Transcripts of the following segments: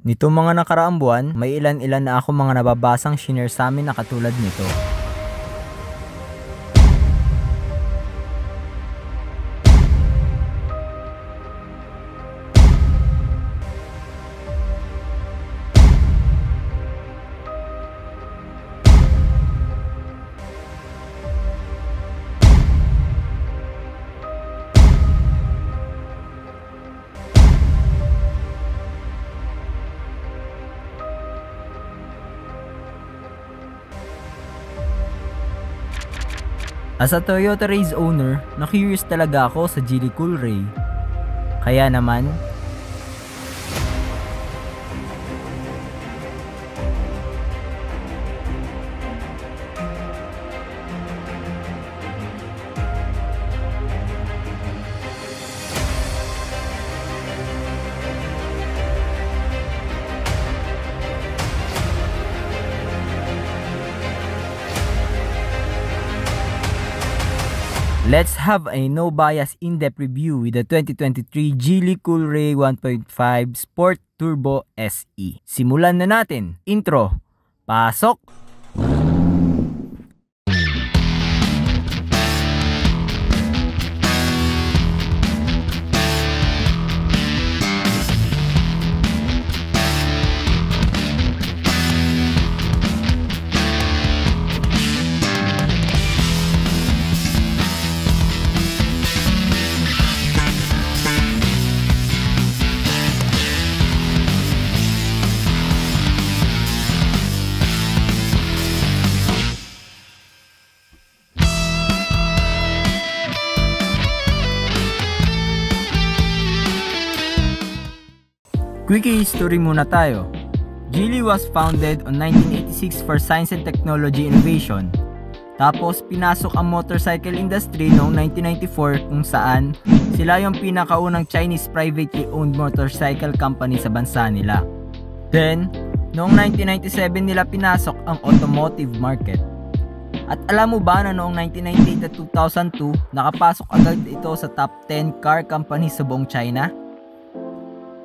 Nito mga nakaraang buwan, may ilan-ilan na ako mga nababasang shinare sa amin na katulad nito. As a Toyota Race owner, na-curious talaga ako sa Geely Coolray. Kaya naman, let's have a no-bias in-depth review with the 2023 Geely Coolray 1.5 Sport Turbo SE. Simulan na natin. Intro. Pasok! Quick history muna tayo. Geely was founded on 1986 for science and technology innovation. Tapos pinasok ang motorcycle industry noong 1994 kung saan sila yung pinakaunang Chinese privately owned motorcycle company sa bansa nila. Then, noong 1997 nila pinasok ang automotive market. At alam mo ba na noong 1998 at 2002 nakapasok agad ito sa top 10 car companies sa buong China?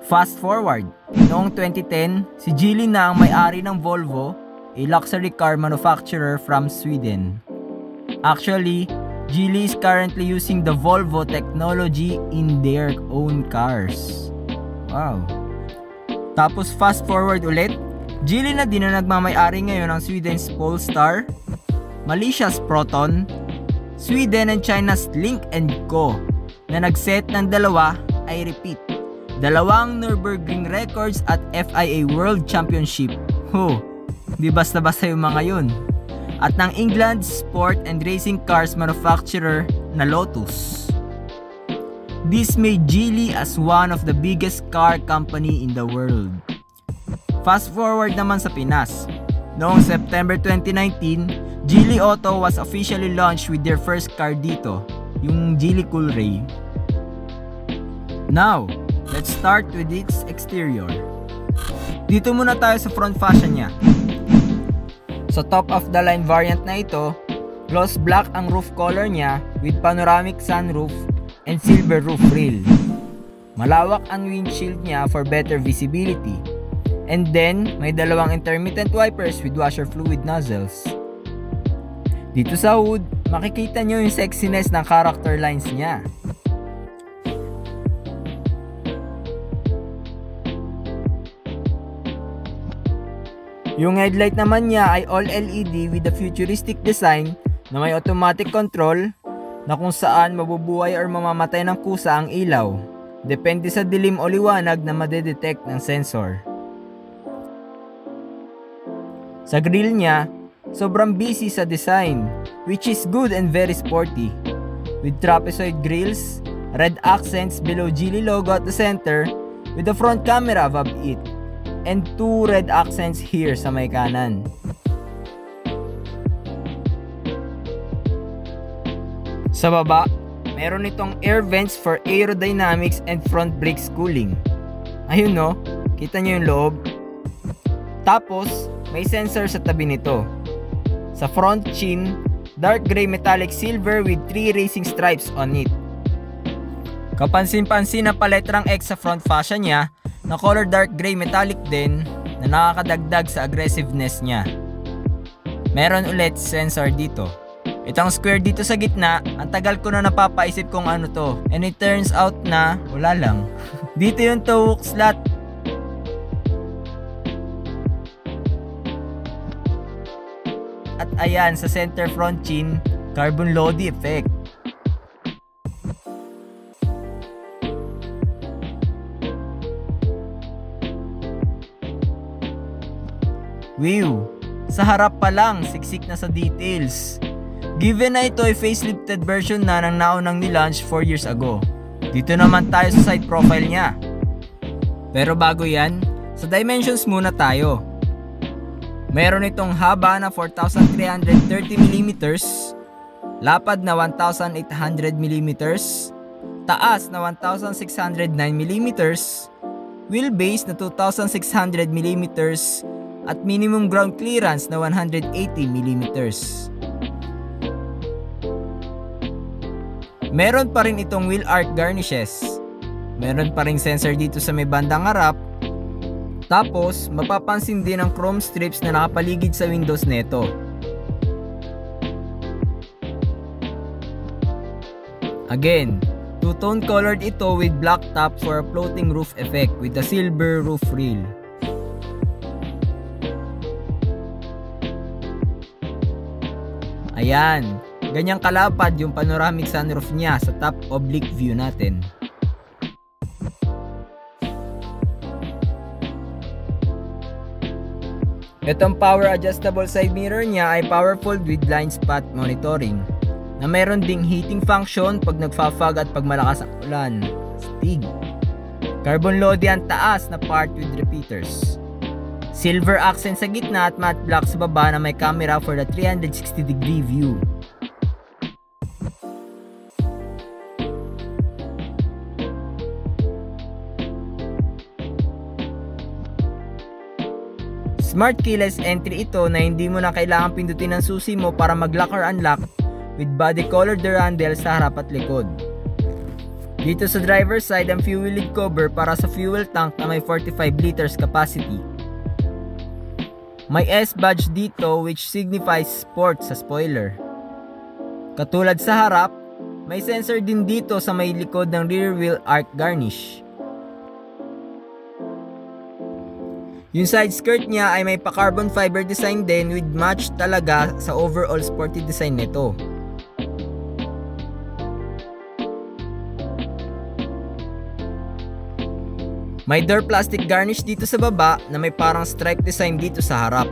Fast forward, noong 2010, si Geely na ang may-ari ng Volvo, a luxury car manufacturer from Sweden. Actually, Geely is currently using the Volvo technology in their own cars. Wow. Tapos fast forward ulit, Geely na din na nagmamay-ari ngayon ng Sweden's Polestar, Malaysia's Proton, Sweden and China's Lynk & Co. na nag-set ng dalawa, I repeat, dalawang Nürburgring records at FIA World Championship. Di basta-basta yung mga yun. At ng England sport and racing cars manufacturer na Lotus. This made Geely as one of the biggest car company in the world. Fast forward naman sa Pinas. Noong September 2019, Geely Auto was officially launched with their first car dito, yung Geely Coolray. Now, let's start with its exterior. Dito muna tayo sa front fascia niya. Sa top of the line variant na ito, gloss black ang roof color niya with panoramic sunroof and silver roof rail. Malawak ang windshield niya for better visibility. And then, may dalawang intermittent wipers with washer fluid nozzles. Dito sa hood, makikita nyo yung sexiness ng character lines niya. Yung headlight naman niya ay all LED with a futuristic design na may automatic control na kung saan mabubuhay or mamamatay ng kusa ang ilaw. Depende sa dilim o liwanag na madedetect ng sensor. Sa grille niya, sobrang busy sa design, which is good and very sporty. With trapezoid grills, red accents below Geely logo at the center, with the front camera above it, and two red accents here sa may kanan. Sa baba, meron itong air vents for aerodynamics and front brakes cooling. Ayun no, kita nyo yung loob. Tapos, may sensor sa tabi nito. Sa front chin, dark gray metallic silver with 3 racing stripes on it. Kapansin-pansin na paletrang X sa front fascia niya na color dark gray metallic din na nakakadagdag sa aggressiveness niya. Meron ulit sensor dito. Itong square dito sa gitna, ang tagal ko na napapaisip kung ano to. And it turns out na wala lang. Dito yung toe hook slot. At ayan, sa center front chin, carbon Lodi effect. Wow! Sa harap pa lang, siksik na sa details. Given na ito ay facelifted version na ng naunang nilaunch 4 years ago. Dito naman tayo sa side profile niya. Pero bago yan, sa dimensions muna tayo. Meron itong haba na 4,330mm, lapad na 1,800mm, taas na 1,609mm, wheelbase na 2,600mm, at minimum ground clearance na 180mm. Meron pa rin itong wheel arch garnishes. Meron pa rin sensor dito sa may bandang harap. Tapos, mapapansin din ang chrome strips na nakapaligid sa windows neto. Again, two-tone colored ito with black top for a floating roof effect with a silver roof rail. Ayan, ganyang kalapad yung panoramic sunroof niya sa top oblique view natin. Itong power adjustable side mirror niya ay powerful with blind spot monitoring, na mayroon ding heating function pag nagfa-fog at pag malakas ang ulan. Stig. Carbon Lodi ang taas na part with repeaters. Silver accent sa gitna at matte black sa baba na may camera for the 360-degree view. Smart keyless entry ito na hindi mo na kailangan pindutin ang susi mo para mag-lock or unlock with body colored handle sa harap at likod. Dito sa driver's side ang fuel lid cover para sa fuel tank na may 45 liters capacity. May S badge dito which signifies sport sa spoiler. Katulad sa harap, may sensor din dito sa may likod ng rear wheel arch garnish. Yung side skirt niya ay may pa-carbon fiber design din with match talaga sa overall sporty design nito. May door plastic garnish dito sa baba na may parang stripe design dito sa harap.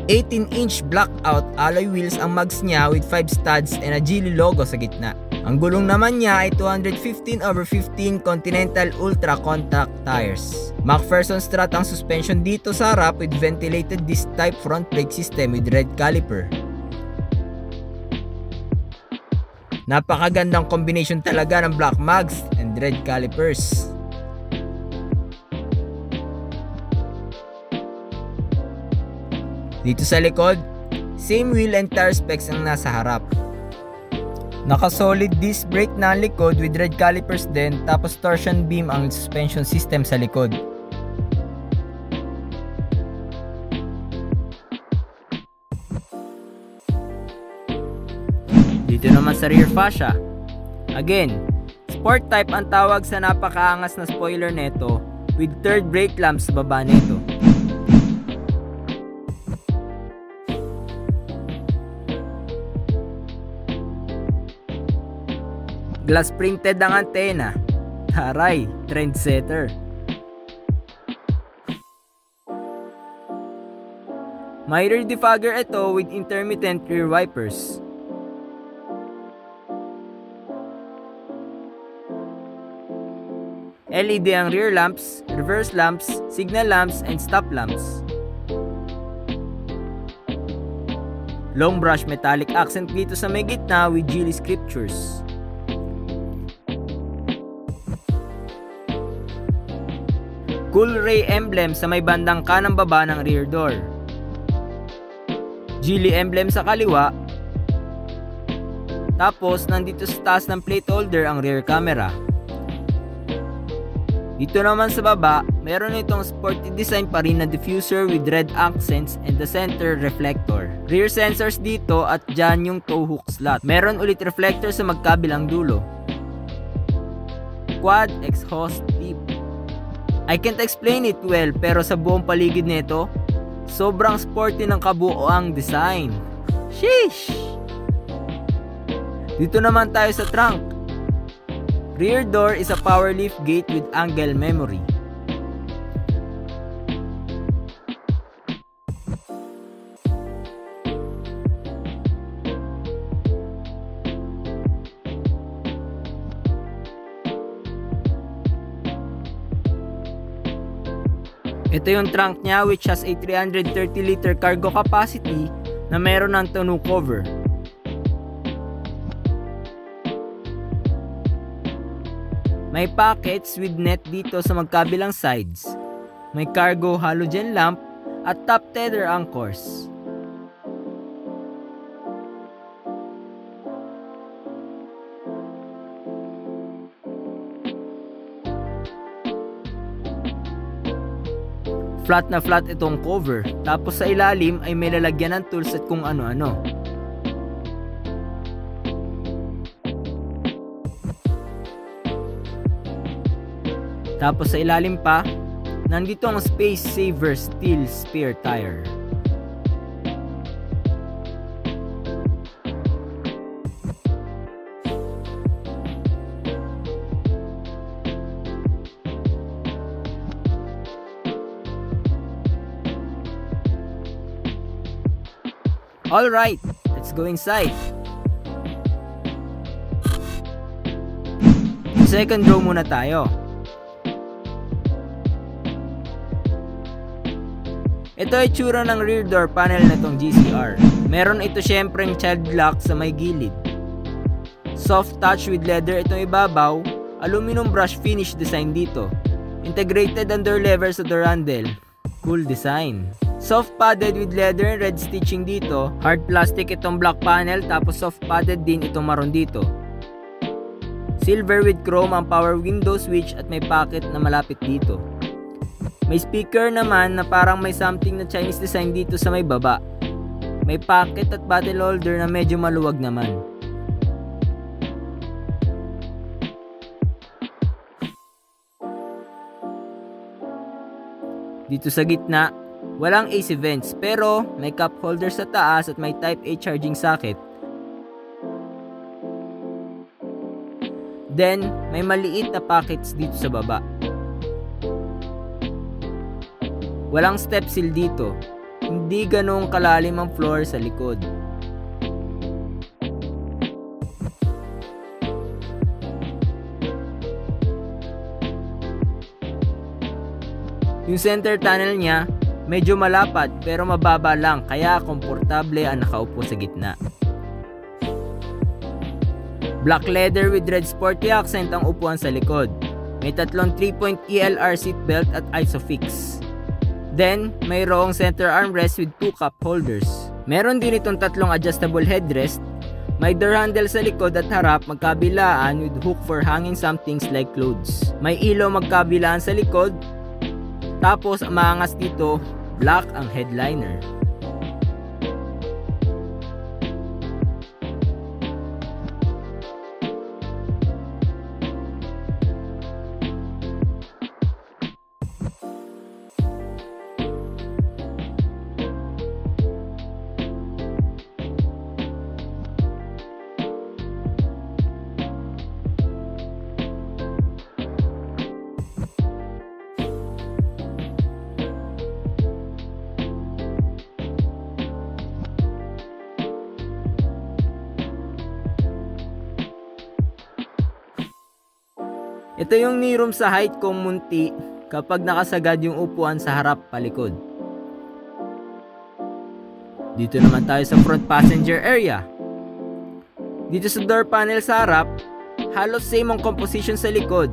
18-inch blackout alloy wheels ang mags niya with 5 studs and a Geely logo sa gitna. Ang gulong naman niya ay 215/15 Continental Ultra Contact tires. McPherson strut ang suspension dito sa harap with ventilated disc type front brake system with red caliper. Napakagandang combination talaga ng black mags and red calipers. Dito sa likod, same wheel and tire specs ang nasa harap. Naka-solid disc brake na ang likod with red calipers din, tapos torsion beam ang suspension system sa likod. Dito naman sa rear fascia. Again, sport type ang tawag sa napakaangas na spoiler neto with third brake lamp sa baba neto. Glass printed ang antena. Taray, trendsetter. May rear defogger ito with intermittent rear wipers. LED ang rear lamps, reverse lamps, signal lamps, and stop lamps. Long brush metallic accent dito sa may gitna with Geely scriptures. Cool ray emblem sa may bandang kanang baba ng rear door. Geely emblem sa kaliwa. Tapos nandito sa taas ng plate holder ang rear camera. Dito naman sa baba, meron itong sporty design pa rin na diffuser with red accents and the center reflector. Rear sensors dito at dyan yung tow hook slot. Meron ulit reflector sa magkabilang dulo. Quad exhaust tip. I can't explain it well, pero sa buong paligid nito, sobrang sporty ng kabuoang design. Sheesh! Dito naman tayo sa trunk. Rear door is a power lift gate with angle memory. Ito yung trunk niya, which has a 330 liter cargo capacity na meron ng tonneau cover. May pockets with net dito sa magkabilang sides. May cargo halogen lamp at top tether anchors. Flat na flat itong cover, tapos sa ilalim ay may lalagyan ng tools at kung ano-ano. Tapos sa ilalim pa, nandito ang space saver steel spare tire. Alright, let's go inside. Second row muna tayo. Ito ay tsura ng rear door panel na itong GCR. Meron ito syempreng child lock sa may gilid. Soft touch with leather itong ibabaw. Aluminum brush finish design dito. Integrated under lever sa door handle. Cool design. Soft padded with leather and red stitching dito. Hard plastic itong black panel, tapos soft padded din itong maroon dito. Silver with chrome ang power window switch at may pocket na malapit dito. May speaker naman na parang may something na Chinese design dito sa may baba. May pocket at bottle holder na medyo maluwag naman. Dito sa gitna, walang AC vents pero may cup holder sa taas at may type A charging socket. Then, may maliit na pockets dito sa baba. Walang step sill dito. Hindi ganong kalalim ang floor sa likod. Yung center tunnel niya, medyo malapad pero mababa lang kaya komportable ang nakaupo sa gitna. Black leather with red sporty accent ang upuan sa likod. May tatlong 3-point ELR seatbelt at ISOFIX. Then, mayroong center armrest with 2 cup holders. Meron din itong tatlong adjustable headrest. May door handle sa likod at harap magkabilaan with hook for hanging some things like clothes. May ilaw magkabilaan sa likod. Tapos, ang maangas dito, black ang headliner. Ito yung knee room sa height kong munti kapag nakasagad yung upuan sa harap palikod. Dito naman tayo sa front passenger area. Dito sa door panel sa harap, halos same ang composition sa likod.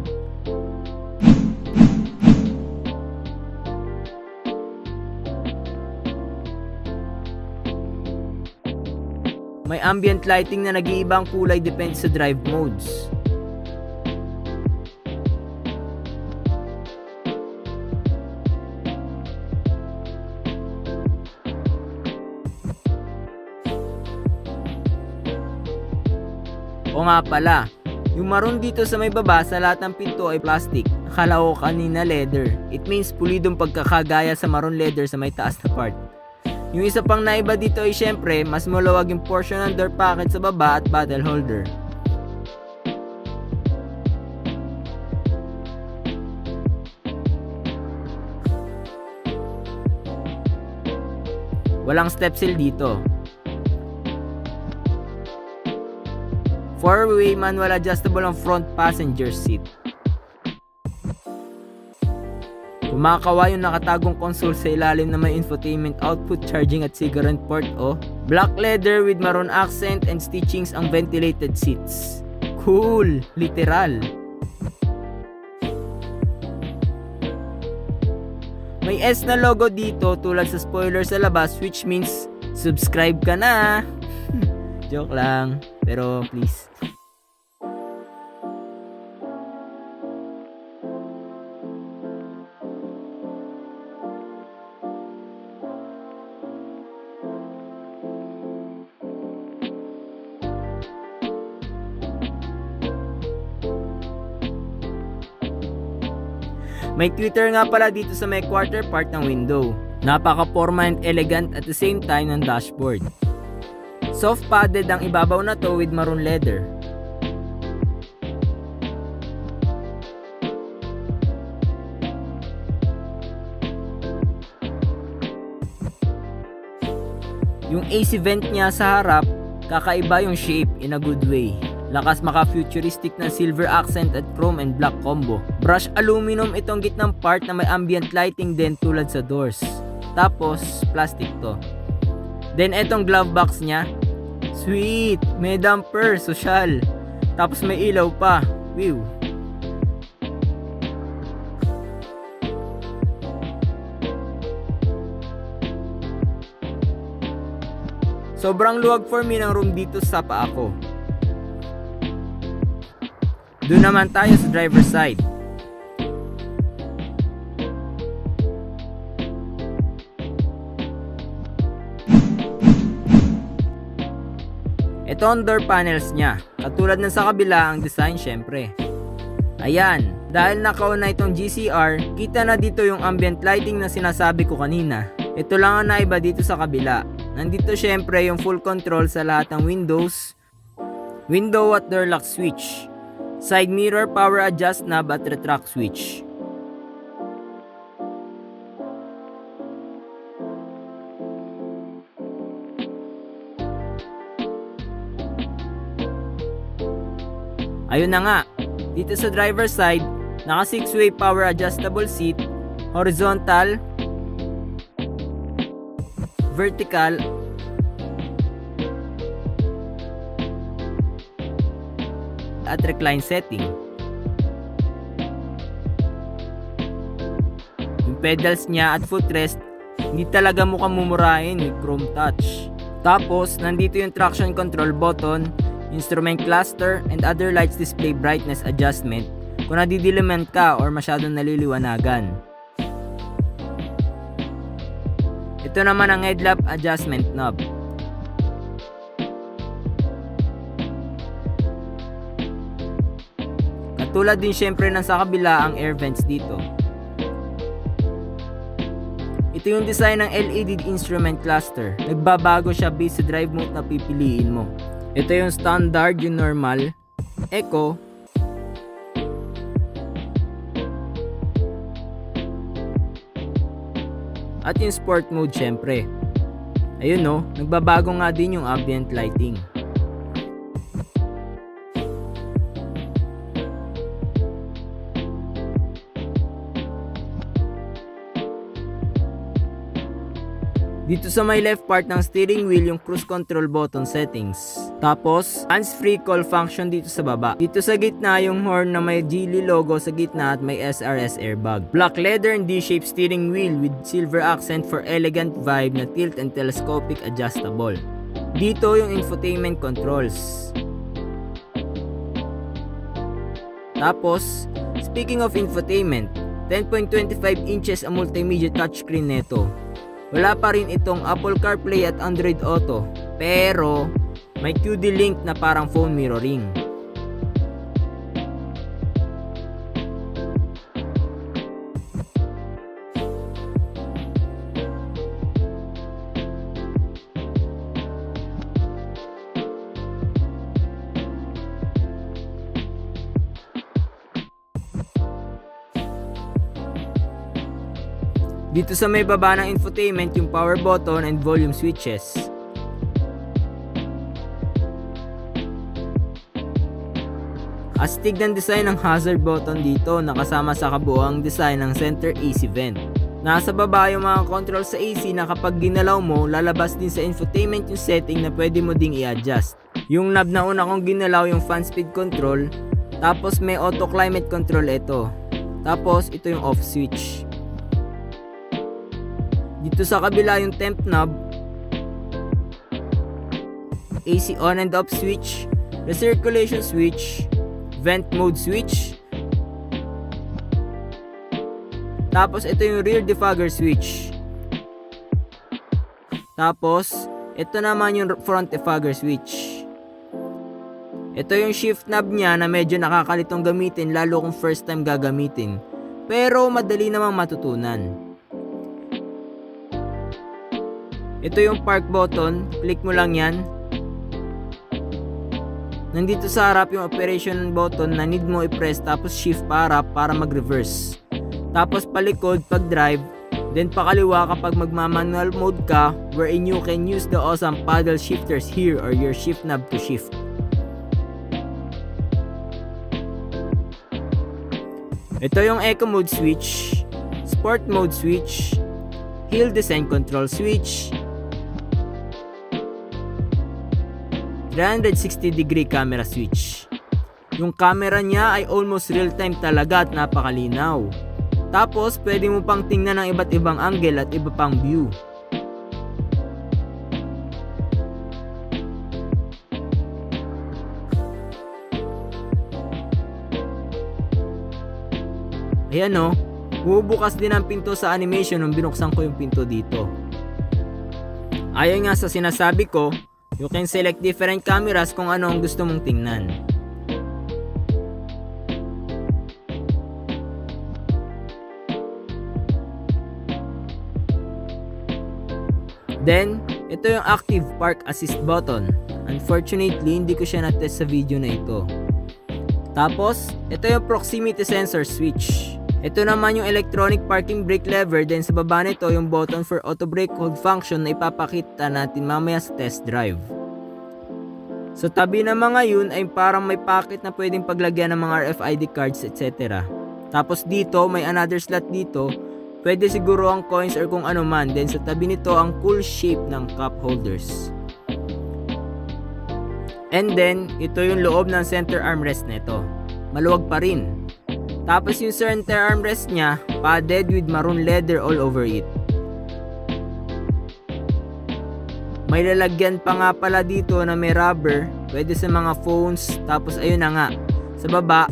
May ambient lighting na nag-iibang kulay depende sa drive modes. O nga pala, yung maroon dito sa may baba sa lahat ng pinto ay plastic. Akala ko kanina leather. It means pulidong pagkakagaya sa maroon leather sa may taas na part. Yung isa pang naiba dito ay syempre, mas maluwag yung portion ng door pocket sa baba at bottle holder. Walang step sill dito. 4-way manual adjustable ang front passenger seat. Kumakawa yung nakatagong console sa ilalim na may infotainment output, charging at cigarette port o. Black leather with maroon accent and stitchings ang ventilated seats. Cool! Literal! May S na logo dito tulad sa spoiler sa labas, which means subscribe ka na! Joke lang, pero please. May tweeter nga pala dito sa may quarter part ng window. Napaka-forma and elegant at the same time ng dashboard. Soft padded ang ibabaw na to with maroon leather. Yung AC vent niya sa harap, kakaiba yung shape in a good way. Lakas maka-futuristic na silver accent at chrome and black combo. Brush aluminum itong gitnang part na may ambient lighting din tulad sa doors. Tapos, plastic to. Then, etong glove box niya. Sweet! May damper, social. Tapos may ilaw pa. Wow! Sobrang luwag for me ng room dito sa paa ko. Doon naman tayo sa driver's side. Ito ang door panels niya. Katulad ng sa kabila ang design syempre. Ayan, dahil nakaon na itong GCR, kita na dito yung ambient lighting na sinasabi ko kanina. Ito lang ang naiba dito sa kabila. Nandito syempre yung full control sa lahat ng windows, window at door lock switch, side mirror power adjust knob at retract switch. Ayun na nga, dito sa driver side, naka 6-way power adjustable seat, horizontal, vertical, at recline setting. Yung pedals niya at footrest, hindi talaga mukhang mumurahin with chrome touch. Tapos, nandito yung traction control button, instrument cluster, and other lights display brightness adjustment kung nadidiliman ka or masyadong naliliwanagan. Ito naman ang headlamp adjustment knob. Katulad din syempre ng sa kabila ang air vents dito. Ito yung design ng LED instrument cluster. Nagbabago siya based sa drive mode na pipiliin mo. Ito yung standard, yung normal, eco, at yung sport mode syempre. Ayun no, nagbabago nga din yung ambient lighting. Dito sa may left part ng steering wheel yung cruise control button settings. Tapos, hands-free call function dito sa baba. Dito sa gitna yung horn na may Geely logo sa gitna at may SRS airbag. Black leather and D-shaped steering wheel with silver accent for elegant vibe na tilt and telescopic adjustable. Dito yung infotainment controls. Tapos, speaking of infotainment, 10.25 inches ang multimedia touchscreen neto. Wala pa rin itong Apple CarPlay at Android Auto, pero may QD Link na parang phone mirroring. Dito sa may baba ng infotainment yung power button and volume switches. Astig ng design ng hazard button dito na kasama sa kabuuang design ng center AC vent. Nasa baba yung mga control sa AC na kapag ginalaw mo, lalabas din sa infotainment yung setting na pwede mo ding i-adjust. Yung knob na una kong ginalaw yung fan speed control, tapos may auto climate control ito. Tapos ito yung off switch. Dito sa kabila yung temp knob, AC on and off switch, recirculation switch, vent mode switch. Tapos ito yung rear defogger switch. Tapos ito naman yung front defogger switch. Ito yung shift knob niya na medyo nakakalitong gamitin lalo kung first time gagamitin. Pero madali namang matutunan. Ito yung park button, click mo lang yan. Nandito sa harap yung operation button na need mo i-press tapos shift para mag-reverse. Tapos palikod pag drive, then pakaliwa kapag magma-manual mode ka, wherein you can use the awesome paddle shifters here or your shift knob to shift. Ito yung eco mode switch, sport mode switch, hill descent control switch, 360-degree camera switch. Yung camera niya ay almost real time talaga at napakalinaw. Tapos pwede mo pang tingnan ng iba't ibang angle at iba pang view. Ayan o, bubukas din ang pinto sa animation nung binuksan ko yung pinto dito. Ayon nga sa sinasabi ko, you can select different cameras kung ano ang gusto mong tingnan. Then, ito yung active park assist button. Unfortunately, hindi ko siya na-test sa video na ito. Tapos, ito yung proximity sensor switch. Ito naman yung electronic parking brake lever, then sa baba nito yung button for auto brake hold function na ipapakita natin mamaya sa test drive. Sa tabi ng mga yun ay parang may pocket na pwedeng paglagyan ng mga RFID cards etc. Tapos dito may another slot dito, pwede siguro ang coins or kung ano man, then sa tabi nito ang cool shape ng cup holders. And then, ito yung loob ng center armrest nito. Maluwag pa rin. Tapos yung center armrest niya, padded with maroon leather all over it. May lalagyan pa nga pala dito na may rubber, pwede sa mga phones. Tapos ayun na nga, sa baba,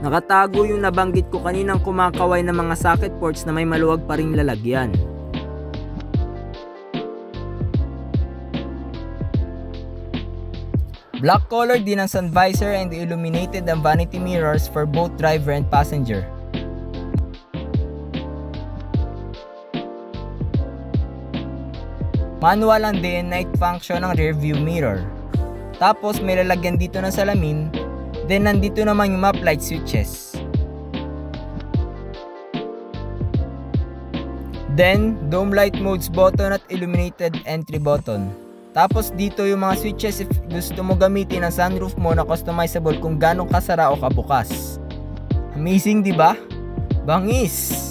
nakatago yung nabanggit ko kaninang kumakaway ng mga socket ports na may maluwag pa ring lalagyan. Black color din ang sun visor and illuminated ang vanity mirrors for both driver and passenger. Manual ang day and night function ng rear view mirror. Tapos may lalagyan dito ng salamin, then nandito naman yung map light switches. Then, dome light modes button at illuminated entry button. Tapos dito yung mga switches if gusto mo gamitin ang sunroof mo na customizable kung ganong kasara o kabukas. Amazing, di ba? Bangis!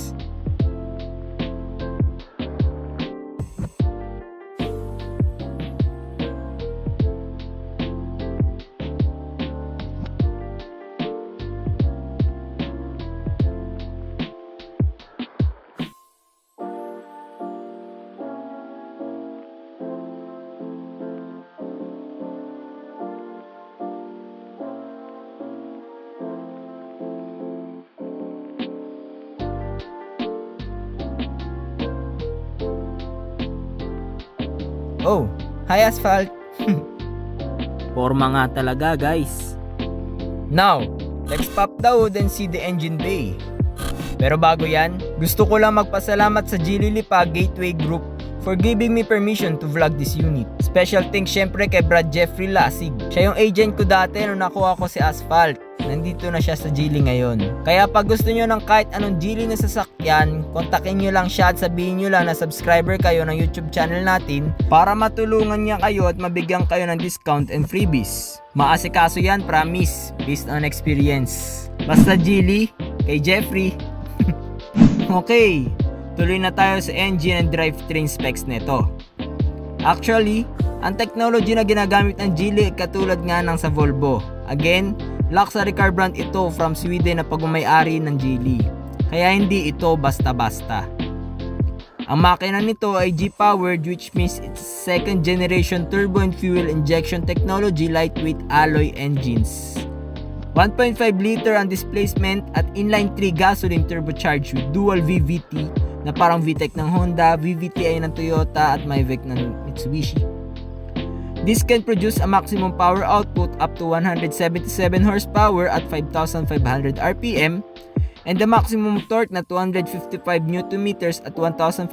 Oh, hi asphalt! Forma nga talaga guys. Now, let's pop the hood and see the engine bay. Pero bago yan, gusto ko lang magpasalamat sa Geely Lipa Gateway Group for giving me permission to vlog this unit. Special thanks syempre kay Brad Jeffrey Lasig. Siya yung agent ko dati nung nakuha ko si Asphalt. Nandito na siya sa Geely ngayon. Kaya pag gusto nyo ng kahit anong Geely na sasakyan, kontakin nyo lang siya at sabihin nyo lang na subscriber kayo ng YouTube channel natin para matulungan niya kayo at mabigyan kayo ng discount and freebies. Maasikaso yan, promise, based on experience. Basta Geely, kay Jeffrey. Okay, tuloy na tayo sa engine and drivetrain specs nito. Actually, ang technology na ginagamit ng Geely ay katulad nga ng sa Volvo. Again, luxury car brand ito from Sweden na pagmamay-ari ng Geely. Kaya hindi ito basta-basta. Ang makina nito ay G-powered, which means it's second generation turbo and fuel injection technology lightweight alloy engines. 1.5 liter ang displacement at inline 3 gasoline turbocharged with dual VVT na parang VTEC ng Honda, VVTi ng Toyota at Mavic ng Mitsubishi. This can produce a maximum power output up to 177 horsepower at 5,500 RPM and the maximum torque na 255 Nm at 1,500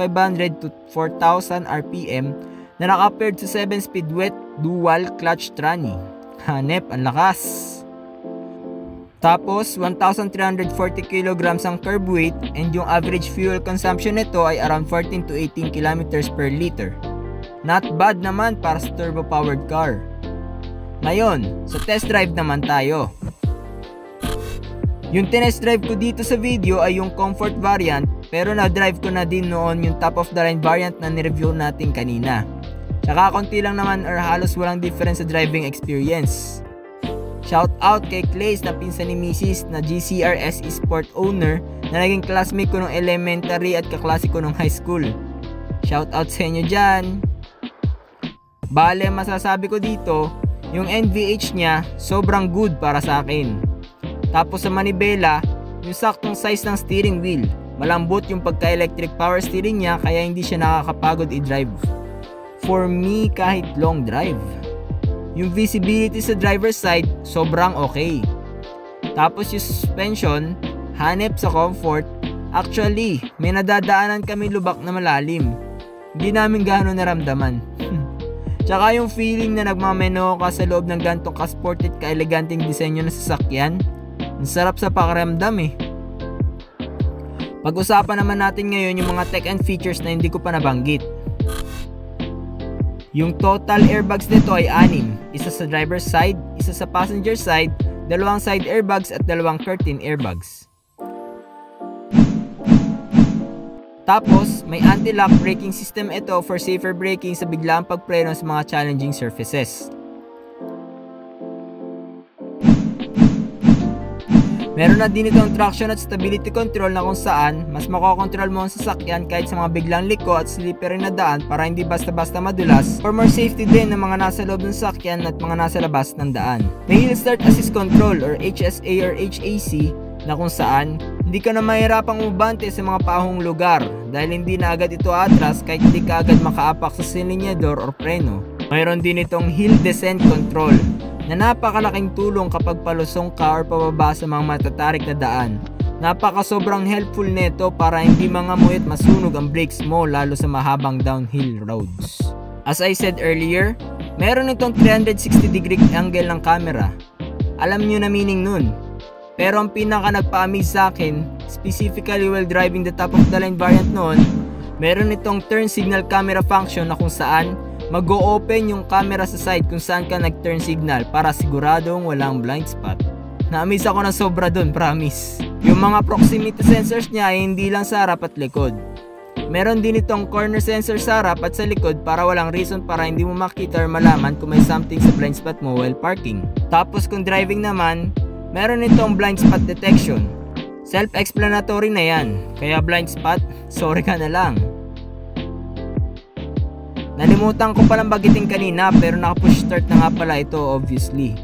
to 4,000 RPM na naka-paired sa 7-speed wet dual clutch tranny. Hanep, ang lakas! Tapos, 1,340 kg ang curb weight and yung average fuel consumption nito ay around 14 to 18 km per liter. Not bad naman para sa turbo-powered car. Ngayon, sa test drive naman tayo. Yung tinest drive ko dito sa video ay yung comfort variant, pero na-drive ko na din noon yung top of the line variant na nireview natin kanina. Tsaka konti lang naman or halos walang difference sa driving experience. Shout out kay Clays na pinsan ni Mrs. na GCR SE Sport owner na naging classmate ko nung elementary at kaklase ko nung high school. Shout out sa inyo dyan! Bale, masasabi ko dito, yung NVH niya sobrang good para sa akin. Tapos sa manibela, yung saktong size ng steering wheel. Malambot yung pagka-electric power steering niya kaya hindi siya nakakapagod i-drive. For me, kahit long drive. Yung visibility sa driver's side, sobrang okay. Tapos yung suspension, hanep sa comfort. Actually, may nadadaanan kami lubak na malalim. Hindi namin gano'n naramdaman. Tsaka yung feeling na nagmameno ka sa loob ng gantong ka-sported ka-eleganteng disenyo na sasakyan, ang sarap sa pakiramdam eh. Pag-usapan naman natin ngayon yung mga tech and features na hindi ko pa nabanggit. Yung total airbags nito ay 6, isa sa driver's side, isa sa passenger side, 2 side airbags at 2 curtain airbags. Tapos, may anti-lock braking system ito for safer braking sa biglaang pagpreno sa mga challenging surfaces. Meron na din itong traction at stability control na kung saan mas makokontrol mo ang sasakyan kahit sa mga biglang liko at slippery na daan para hindi basta-basta madulas, for more safety din ng mga nasa loob ng sasakyan at mga nasa labas ng daan. May Hill Start Assist Control or HSA or HAC na kung saan hindi ka na mahirapang umabante sa mga paahong lugar dahil hindi na agad ito atras kahit hindi ka agad makaapak sa silinyador or preno. Mayroon din itong Hill Descent Control na napakalaking tulong kapag palusong ka or pababa sa mga matatarik na daan. Sobrang helpful nito para hindi mangamoy at masunog ang brakes mo lalo sa mahabang downhill roads. As I said earlier, meron itong 360 degree angle ng camera. Alam nyo na meaning nun. Pero ang pinaka nagpa-amaze sa akin, specifically while driving the top of the line variant noon, meron itong turn signal camera function na kung saan mag-o-open yung camera sa side kung saan ka nag-turn signal para siguradong walang blind spot. Na-amaze ako na sobra dun, promise. Yung mga proximity sensors niya ay hindi lang sa harap at likod. Meron din itong corner sensor sa harap at sa likod para walang reason para hindi mo makita or malaman kung may something sa blind spot mo while parking. Tapos kung driving naman, meron itong blind spot detection. Self-explanatory na yan, kaya blind spot, sorry ka na lang. Nalimutan ko palang bagitin kanina pero naka-push start na nga pala ito obviously.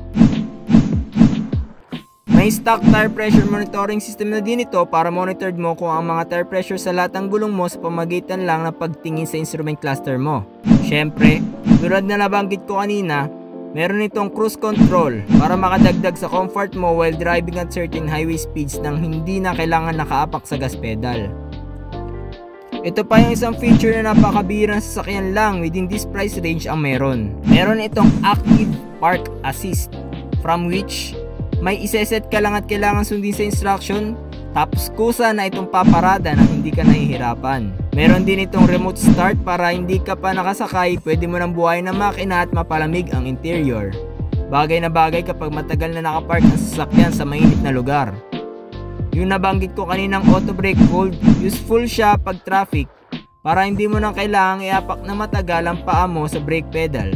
May stock tire pressure monitoring system na din ito para monitored mo kung ang mga tire pressure sa lahat ng gulong mo sa pamagitan lang ng pagtingin sa instrument cluster mo. Syempre, tulad na nabanggit ko kanina, meron itong cruise control para makadagdag sa comfort mo while driving at certain highway speeds nang hindi na kailangan nakaapak sa gas pedal. Ito pa yung isang feature na napakabihirang sasakyan lang within this price range ang meron. Meron itong Active Park Assist, from which may iseset ka lang at kailangan sundin sa instruction, tapos kusa na itong paparada na hindi ka nahihirapan. Meron din itong remote start para hindi ka pa nakasakay, pwede mo nang buhayin ng makina at mapalamig ang interior. Bagay na bagay kapag matagal na nakapark ang sasakyan sa mainit na lugar. Yung nabanggit ko kaninang auto brake hold, useful siya pag traffic para hindi mo nang kailangang iapak na matagal ang paa mo sa brake pedal.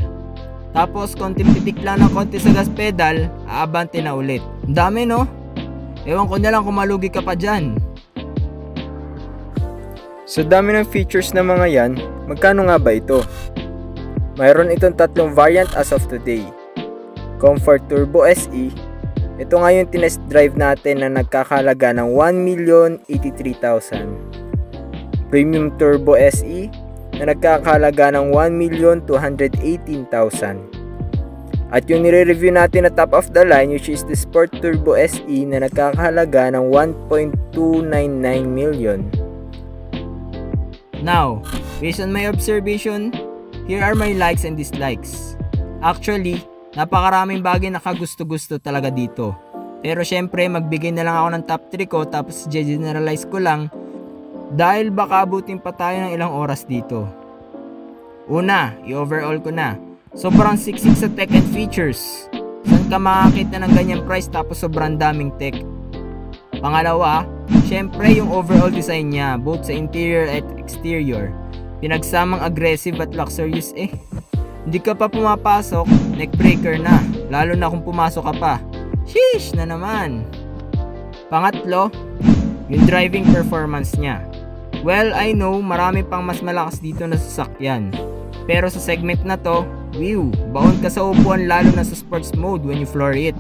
Tapos konting pitik lang ng konti sa gas pedal, aabante na ulit. Ang dami no? Ewan ko na lang kung malugi ka pa dyan. Sa dami ng features na mga yan, magkano nga ba ito? Mayroon itong tatlong variant as of today. Comfort Turbo SE, ito nga yung tinest drive natin na nagkakalaga ng 1,083,000. Premium Turbo SE na nagkakalaga ng 1,218,000. At yung nire-review natin na top of the line, which is the Sport Turbo SE na nagkakahalaga ng 1.299 million. Now, based on my observation, here are my likes and dislikes. Actually, napakaraming bagay na kagusto-gusto talaga dito. Pero syempre, magbigay na lang ako ng top 3 ko tapos generalize ko lang dahil baka abutin pa tayo ng ilang oras dito. Una, i-overall ko na. Sobrang siksik sa tech and features. Saan ka makakita ng ganyang price tapos sobrang daming tech? Pangalawa, syempre yung overall design niya, both sa interior at exterior. Pinagsamang aggressive at luxurious eh. Hindi ka pa pumapasok, neckbreaker na. Lalo na kung pumasok ka pa. Sheesh na naman. Pangatlo, yung driving performance niya. Well, I know marami pang mas malakas dito na sasakyan. Pero sa segment na to, baon ka sa upuan lalo na sa sports mode when you floor it.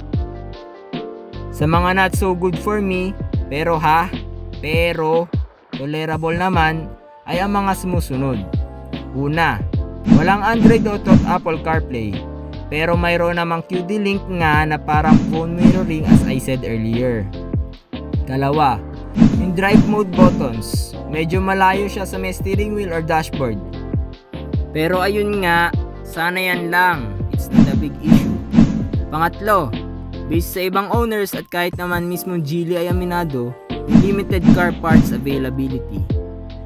Sa mga not so good for me, pero tolerable naman, ay ang mga sumusunod. Una, walang Android Auto at Apple CarPlay, pero mayroon namang QD Link nga na parang phone mirroring as I said earlier. Kalawa, yung drive mode buttons, medyo malayo siya sa may steering wheel or dashboard. Pero ayun nga, sana yan lang, it's not a big issue. Pangatlo, based sa ibang owners at kahit naman mismo Geely ay aminado, limited car parts availability.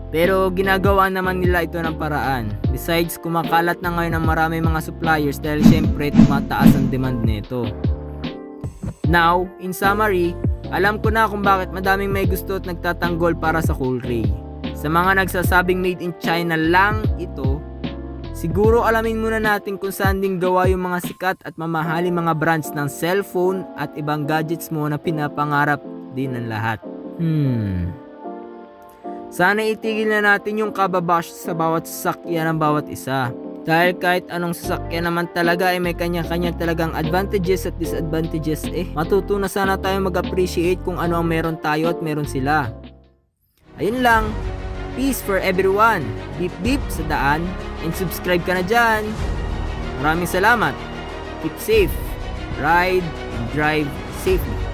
Pero ginagawa naman nila ito ng paraan. Besides, kumakalat na ngayon ang marami mga suppliers dahil syempre tumataas ang demand nito. Now, in summary, alam ko na kung bakit madaming may gusto at nagtatanggol para sa Coolray. Sa mga nagsasabing made in China lang ito, siguro alamin muna natin kung saan din gawa yung mga sikat at mamahaling mga brands ng cellphone at ibang gadgets mo na pinapangarap din ng lahat. Sana itigil na natin yung kababash sa bawat sasakyan ng bawat isa. Dahil kahit anong sasakyan naman talaga ay may kanya-kanya talagang advantages at disadvantages matuto na sana tayo mag-appreciate kung ano ang meron tayo at meron sila. Ayun lang. Peace for everyone. Beep beep sa daan. And subscribe ka na dyan. Maraming salamat. Keep safe. Ride and drive safely.